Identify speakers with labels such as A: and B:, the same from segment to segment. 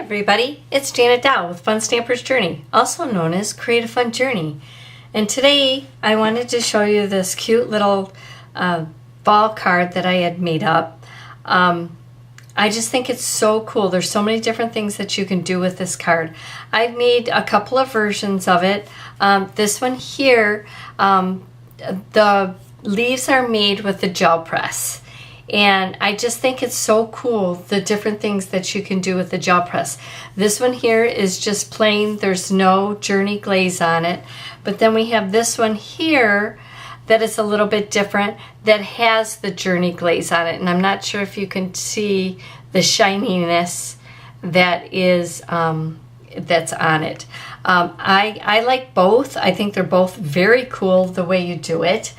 A: everybody, it's Janet Dow with Fun Stampers Journey, also known as Create a Fun Journey. And today I wanted to show you this cute little ball card that I had made up. I just think it's so cool. There's so many different things that you can do with this card. I've made a couple of versions of it. This one here, the leaves are made with the gel press. And I just think it's so cool, the different things that you can do with the gel press. This one here is just plain, there's no Journey glaze on it. But then we have this one here that is a little bit different, that has the Journey glaze on it. And I'm not sure if you can see the shininess that is that's on it. I like both. I think they're both very cool the way you do it.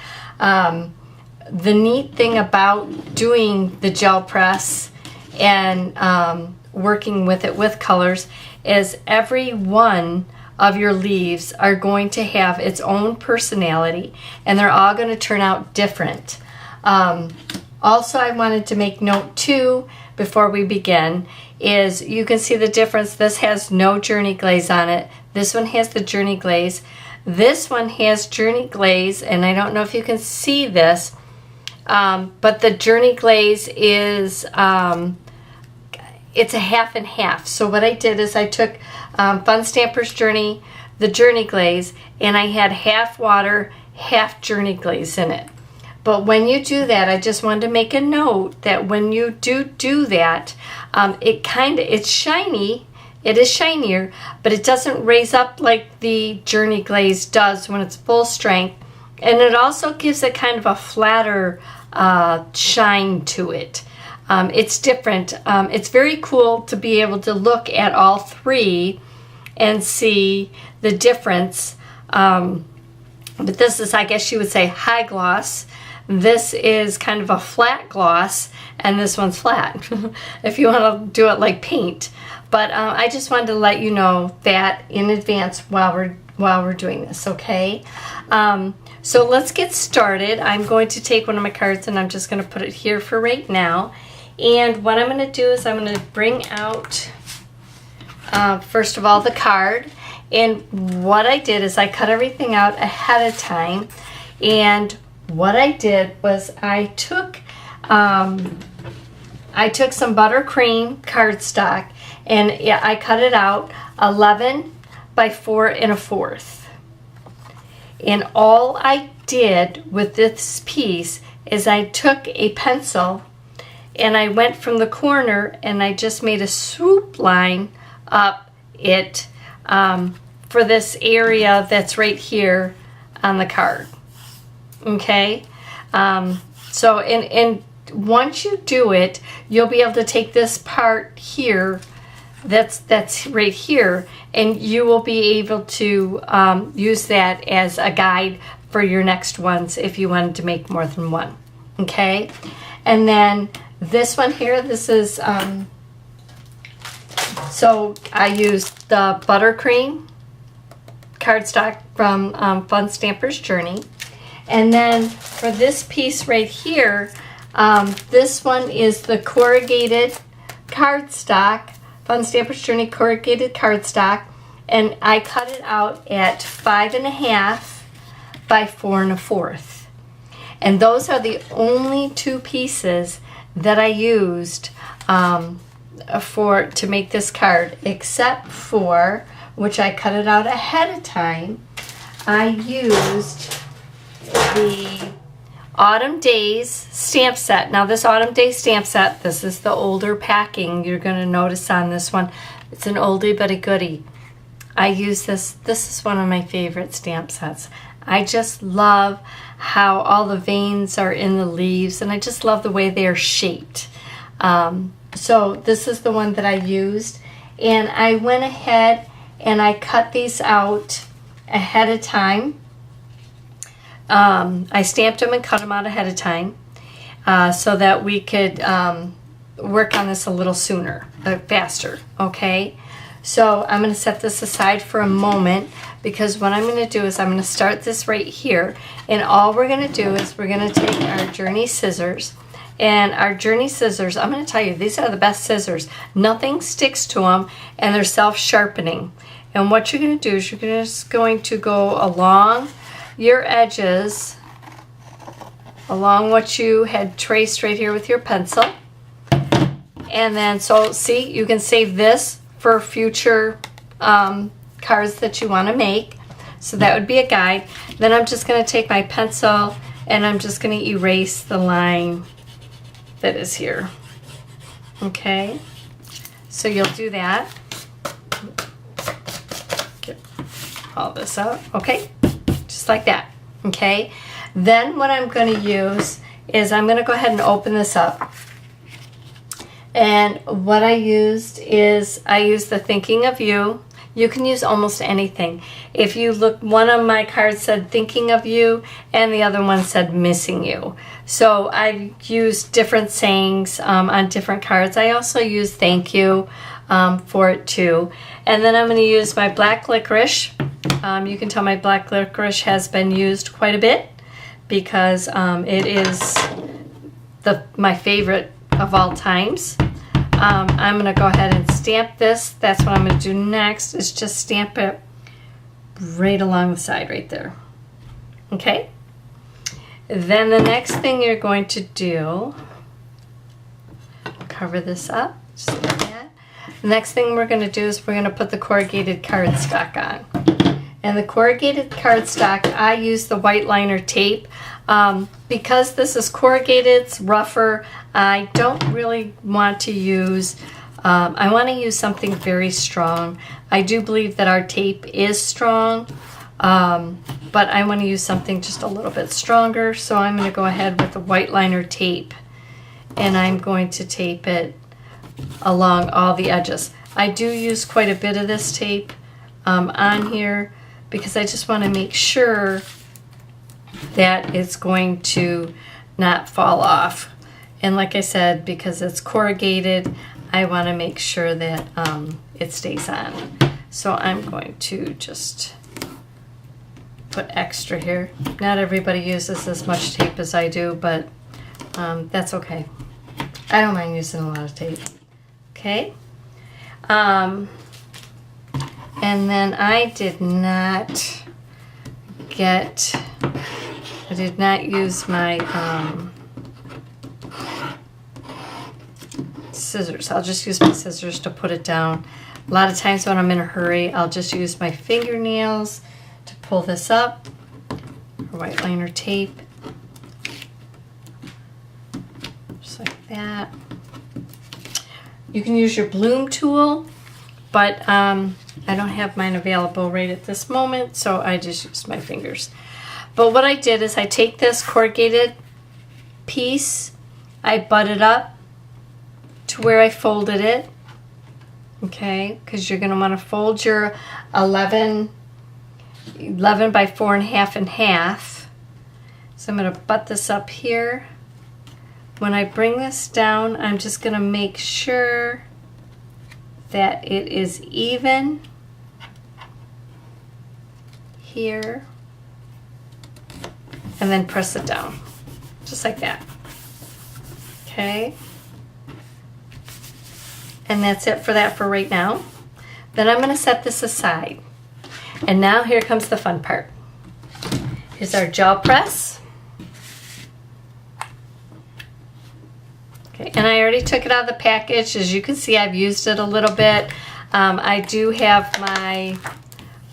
A: The neat thing about doing the gel press and working with it with colors is every one of your leaves are going to have its own personality, and they're all going to turn out different. Also, I wanted to make note too, before we begin, is you can see the difference. This has no Journey glaze on it. This one has the Journey glaze. This one has Journey glaze, and I don't know if you can see this, but the Journey glaze is, it's a half and half. So what I did is I took Fun Stampers Journey, the Journey glaze, and I had half water, half Journey glaze in it. But when you do that, I just wanted to make a note that when you do that, it's shiny. It is shinier, but it doesn't raise up like the Journey glaze does when it's full strength. And it also gives it kind of a flatter shine to it. It's different. It's very cool to be able to look at all three and see the difference. But this is, I guess you would say, high gloss. This is kind of a flat gloss, and this one's flat, if you want to do it like paint. But I just wanted to let you know that in advance while we're doing this, okay? So let's get started. I'm going to take one of my cards and I'm just going to put it here for right now. And what I'm going to do is I'm going to bring out, first of all, the card. And what I did is I cut everything out ahead of time. And what I did was I took some buttercream cardstock, and I cut it out 11 by 4 1/4. And all I did with this piece is I took a pencil and I went from the corner and I just made a swoop line up it for this area that's right here on the card. Okay? So, and once you do it, you'll be able to take this part here that's right here, and you will be able to use that as a guide for your next ones if you wanted to make more than one. Okay? And then this one here, this is, so I used the buttercream cardstock from Fun Stampers Journey. And then for this piece right here, this one is the corrugated cardstock, Fun Stampers Journey corrugated cardstock, and I cut it out at 5 1/2 by 4 1/4. And those are the only two pieces that I used to make this card, except for, which I cut it out ahead of time, I used the Autumn Days stamp set. Now this Autumn Days stamp set, this is the older packing. You're going to notice on this one, it's an oldie but a goodie. I use this. This is one of my favorite stamp sets. I just love how all the veins are in the leaves, and I just love the way they are shaped. So this is the one that I used, and I went ahead and I cut these out ahead of time. I stamped them and cut them out ahead of time so that we could work on this a little sooner, faster, okay? So I'm going to set this aside for a moment, because what I'm going to do is I'm going to start this right here, and all we're going to do is we're going to take our Journey scissors And our Journey scissors, I'm going to tell you, these are the best scissors. Nothing sticks to them, and they're self-sharpening. And what you're going to do is you're just going to go along your edges, along what you had traced right here with your pencil. And then, so see, you can save this for future cards that you want to make. So that would be a guide. Then I'm just going to take my pencil and I'm just going to erase the line that is here. Okay, so you'll do that. Get all this out. Okay, just like that. Okay, then what I'm going to use is I'm going to go ahead and open this up. And what I used is I used the Thinking of You. You can use almost anything. If you look, one of my cards said Thinking of You and the other one said Missing You. So I used different sayings on different cards. I also use Thank You for it too. And then I'm going to use my black licorice. You can tell my black licorice has been used quite a bit because it is my favorite of all times. I'm going to go ahead and stamp this. That's what I'm going to do next, is just stamp it right along the side right there. Okay? Then the next thing you're going to do, cover this up, just like that. The next thing we're going to do is we're going to put the corrugated cardstock on. And the corrugated cardstock, I use the white liner tape. Because this is corrugated, it's rougher, I don't really want to use, I want to use something very strong. I do believe that our tape is strong, but I want to use something just a little bit stronger, so I'm going to go ahead with the white liner tape, and I'm going to tape it along all the edges. I do use quite a bit of this tape on here because I just want to make sure that it's going to not fall off. And like I said, because it's corrugated, I want to make sure that it stays on. So I'm going to just put extra here. Not everybody uses as much tape as I do, but that's okay. I don't mind using a lot of tape. Okay. And then I did not use my scissors. I'll just use my scissors to put it down. A lot of times when I'm in a hurry, I'll just use my fingernails to pull this up, or white liner tape, just like that. You can use your bloom tool, but I don't have mine available right at this moment, so I just used my fingers. But what I did is I take this corrugated piece, I butt it up to where I folded it, okay, because you're going to want to fold your 11 by 4.5 in half. So I'm going to butt this up here. When I bring this down, I'm just going to make sure that it is even here, and then press it down, just like that. Okay. And that's it for that for right now. Then I'm going to set this aside. And now here comes the fun part. Here's our gel press. Okay, and I already took it out of the package. As you can see, I've used it a little bit. I do have my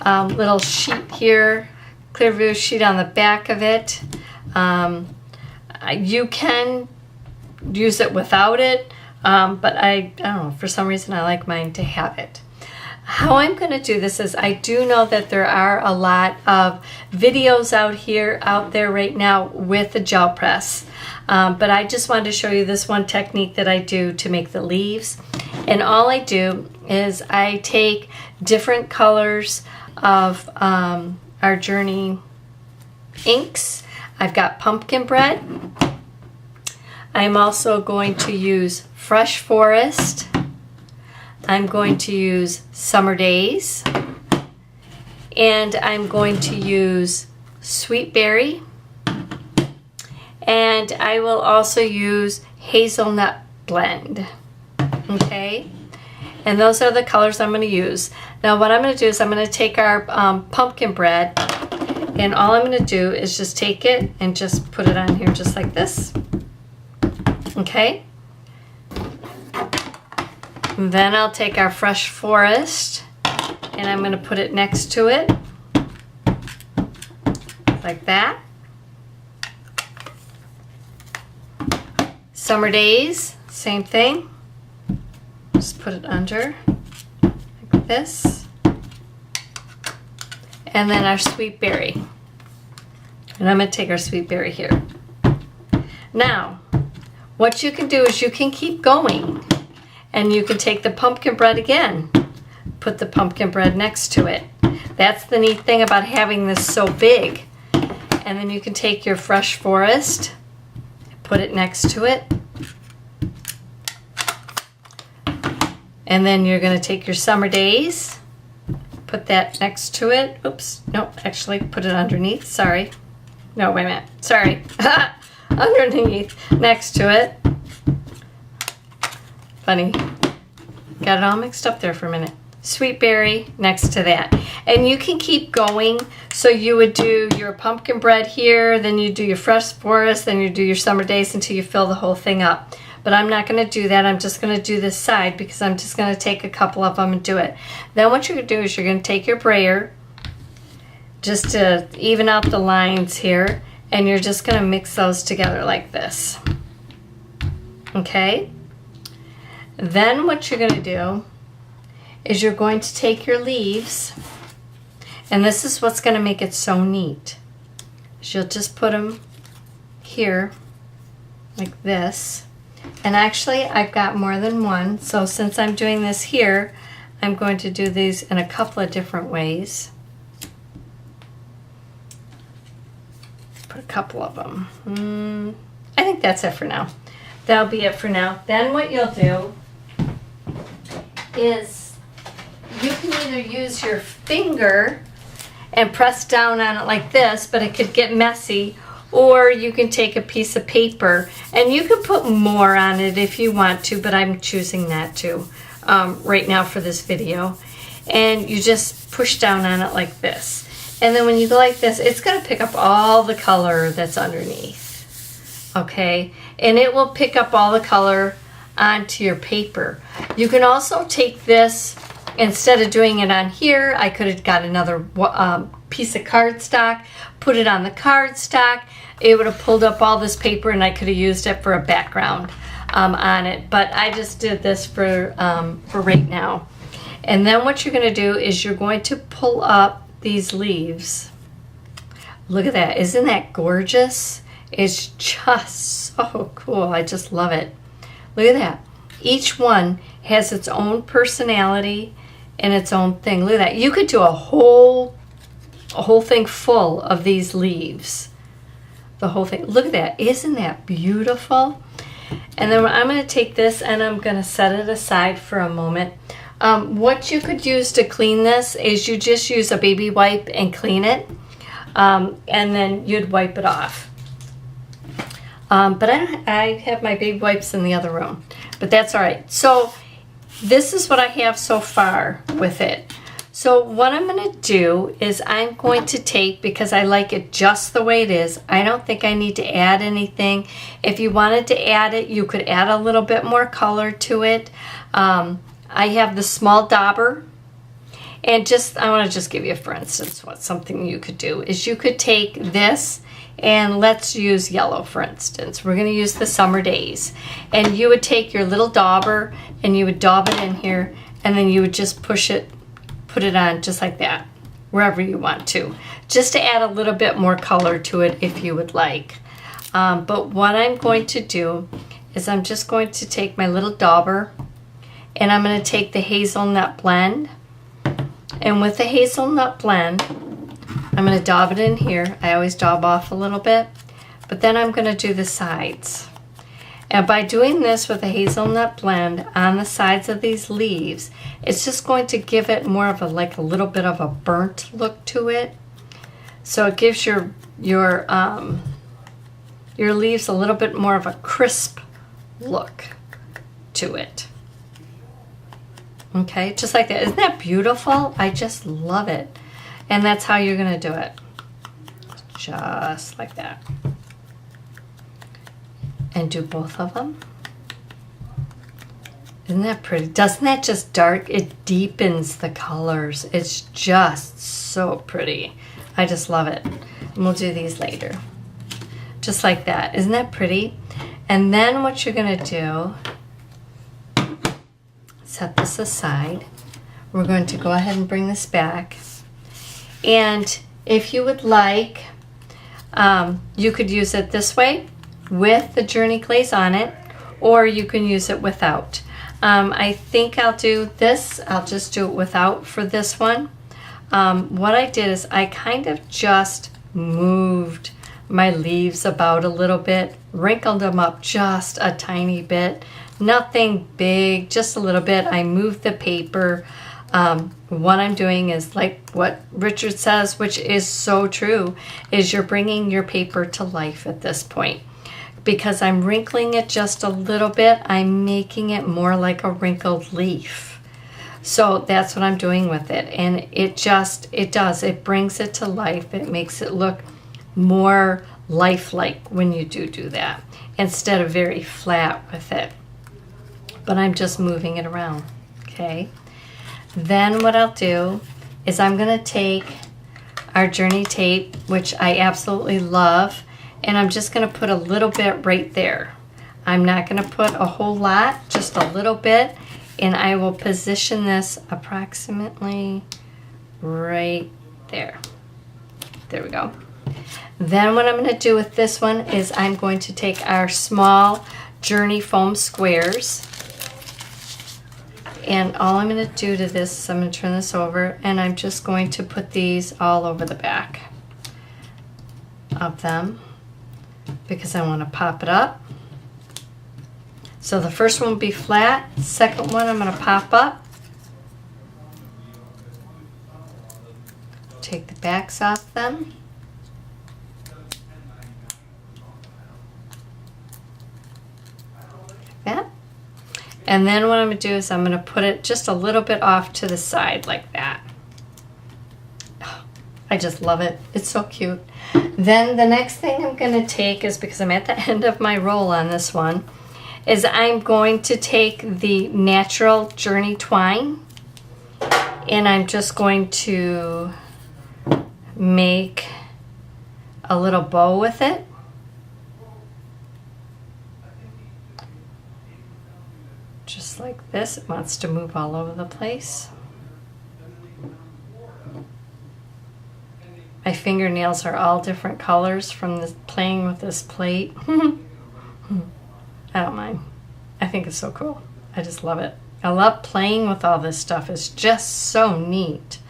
A: little sheet here, Clearview sheet on the back of it. You can use it without it, but I don't know, for some reason I like mine to have it. How I'm going to do this is, I do know that there are a lot of videos out there right now with the gel press, but I just wanted to show you this one technique that I do to make the leaves. And all I do is I take different colors of our Journey inks. I've got pumpkin bread. I'm also going to use Fresh Forest. I'm going to use Summer Days. And I'm going to use Sweet Berry. And I will also use Hazelnut Blend. Okay? And those are the colors I'm going to use. Now what I'm going to do is I'm going to take our pumpkin bread, and all I'm going to do is just take it and just put it on here just like this. Okay? And then I'll take our Fresh Forest and I'm going to put it next to it like that. Summer Days, same thing. Just put it under like this. And then our Sweet Berry. And I'm going to take our Sweet Berry here. Now, what you can do is you can keep going. And you can take the pumpkin bread again. Put the pumpkin bread next to it. That's the neat thing about having this so big. And then you can take your Fresh Forest, put it next to it. And then you're going to take your Summer Days, put that next to it. Oops, no, actually put it underneath, sorry. No, wait a minute, sorry. Underneath, next to it. Funny, got it all mixed up there for a minute. Sweet Berry next to that. And you can keep going. So you would do your pumpkin bread here, then you do your Fresh Forest, then you do your Summer Days until you fill the whole thing up. But I'm not going to do that. I'm just going to do this side because I'm just going to take a couple of them and do it. Then what you're going to do is you're going to take your brayer just to even out the lines here, and you're just going to mix those together like this. Okay? Then what you're going to do is you're going to take your leaves, and this is what's going to make it so neat. You'll just put them here like this. And actually I've got more than one, so since I'm doing this here, I'm going to do these in a couple of different ways. Put a couple of them. I think that's it for now. That'll be it for now. Then what you'll do is you can either use your finger and press down on it like this, but it could get messy, or you can take a piece of paper and you can put more on it if you want to, but I'm choosing not to right now for this video. And you just push down on it like this. And then when you go like this, it's going to pick up all the color that's underneath. Okay? And it will pick up all the color onto your paper. You can also take this, instead of doing it on here, I could have got another piece of cardstock, put it on the cardstock. It would have pulled up all this paper and I could have used it for a background on it. But I just did this for right now. And then what you're going to do is you're going to pull up these leaves. Look at that. Isn't that gorgeous? It's just so cool. I just love it. Look at that. Each one has its own personality and its own thing. Look at that. You could do a whole thing full of these leaves. The whole thing. Look at that. Isn't that beautiful? And then I'm going to take this and I'm going to set it aside for a moment. What you could use to clean this is you just use a baby wipe and clean it. And then you'd wipe it off. But I have my baby wipes in the other room. But that's all right. So this is what I have so far with it. So what I'm going to do is I'm going to take, because I like it just the way it is, I don't think I need to add anything. If you wanted to add it, you could add a little bit more color to it. I have the small dauber. And I want to just give you, for instance, what something you could do is you could take this, and let's use yellow, for instance. We're going to use the Summer Days. And you would take your little dauber and you would daub it in here, and then you would just put it on just like that, wherever you want to, just to add a little bit more color to it if you would like. But what I'm going to do is I'm just going to take my little dauber, and I'm going to take the Hazelnut Blend. And with the Hazelnut Blend, I'm going to daub it in here. I always daub off a little bit, but then I'm going to do the sides. And by doing this with a Hazelnut Blend on the sides of these leaves, it's just going to give it more of a little bit of a burnt look to it. So it gives your leaves a little bit more of a crisp look to it. Okay, just like that. Isn't that beautiful? I just love it. And that's how you're going to do it. Just like that. And do both of them. Isn't that pretty? Doesn't that just dark? It deepens the colors. It's just so pretty. I just love it. And we'll do these later. Just like that. Isn't that pretty? And then what you're going to do, set this aside. We're going to go ahead and bring this back. And if you would like, you could use it this way with the Journey glaze on it, or you can use it without. I think I'll do this. I'll just do it without for this one. What I did is I kind of just moved my leaves about a little bit, wrinkled them up just a tiny bit. Nothing big, just a little bit. I moved the paper. What I'm doing is like what Richard says, which is so true, is you're bringing your paper to life at this point. Because I'm wrinkling it just a little bit, I'm making it more like a wrinkled leaf. So that's what I'm doing with it. And it brings it to life. It makes it look more lifelike when you do that, instead of very flat with it. But I'm just moving it around, okay? Then what I'll do is I'm gonna take our Journey tape, which I absolutely love, and I'm just gonna put a little bit right there. I'm not gonna put a whole lot, just a little bit, and I will position this approximately right there. There we go. Then what I'm gonna do with this one is I'm going to take our small Journey foam squares, and all I'm going to do to this is I'm going to turn this over, and I'm just going to put these all over the back of them because I want to pop it up. So the first one will be flat, second one I'm going to pop up. Take the backs off them. Like that. And then what I'm going to do is I'm going to put it just a little bit off to the side like that. Oh, I just love it. It's so cute. Then the next thing I'm going to take is, because I'm at the end of my roll on this one, is I'm going to take the natural Journey twine, and I'm just going to make a little bow with it. Just like this. It wants to move all over the place. My fingernails are all different colors from playing with this plate. I don't mind. I think it's so cool. I just love it. I love playing with all this stuff. It's just so neat.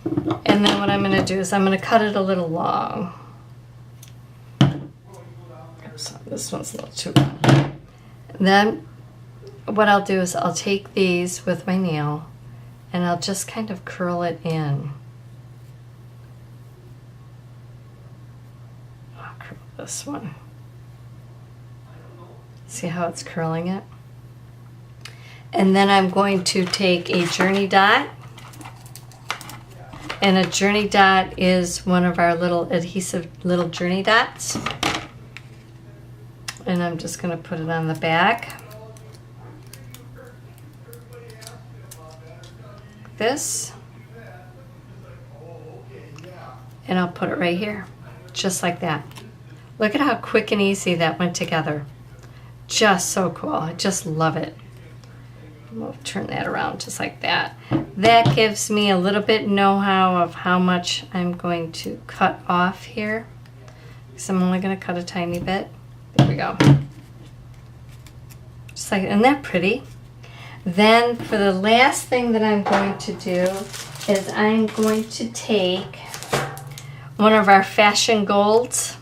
A: And then what I'm going to do is I'm going to cut it a little long. Oops, this one's a little too long. Then what I'll do is I'll take these with my nail and I'll just kind of curl it in. I'll curl this one. See how it's curling it? And then I'm going to take a Journey dot. And a Journey dot is one of our little adhesive little Journey dots. And I'm just going to put it on the back. This, and I'll put it right here, just like that. Look at how quick and easy that went together. Just so cool. I just love it. We'll turn that around just like that. That gives me a little bit know-how of how much I'm going to cut off here. So I'm only going to cut a tiny bit. There we go. Just like, isn't that pretty? Then for the last thing that I'm going to do is I'm going to take one of our Fashion Golds,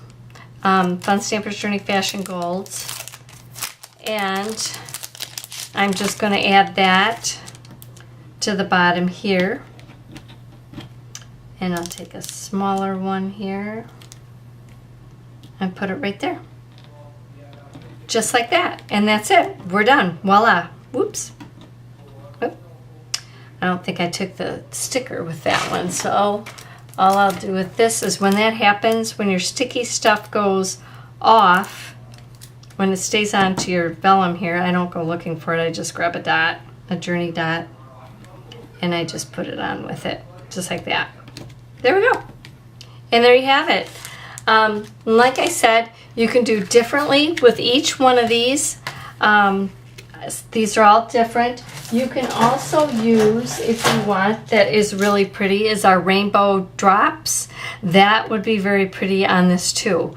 A: Fun Stampers Journey Fashion Golds, and I'm just going to add that to the bottom here. And I'll take a smaller one here and put it right there. just like that. And that's it. We're done. Voila. Whoops. Oop. I don't think I took the sticker with that one. So all I'll do with this is when that happens, when your sticky stuff goes off, when it stays onto your vellum here, I don't go looking for it. I just grab a dot, a Journey dot, and I just put it on with it, just like that. There we go. And there you have it. Like I said, you can do differently with each one of these. These are all different. You can also use, if you want, that is really pretty, is our rainbow drops. That would be very pretty on this too.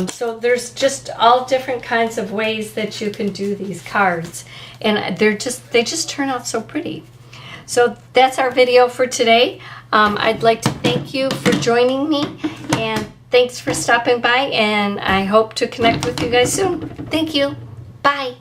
A: So there's just all different kinds of ways that you can do these cards. And they just turn out so pretty. So that's our video for today. I'd like to thank you for joining me, and thanks for stopping by, and I hope to connect with you guys soon. Thank you. Bye.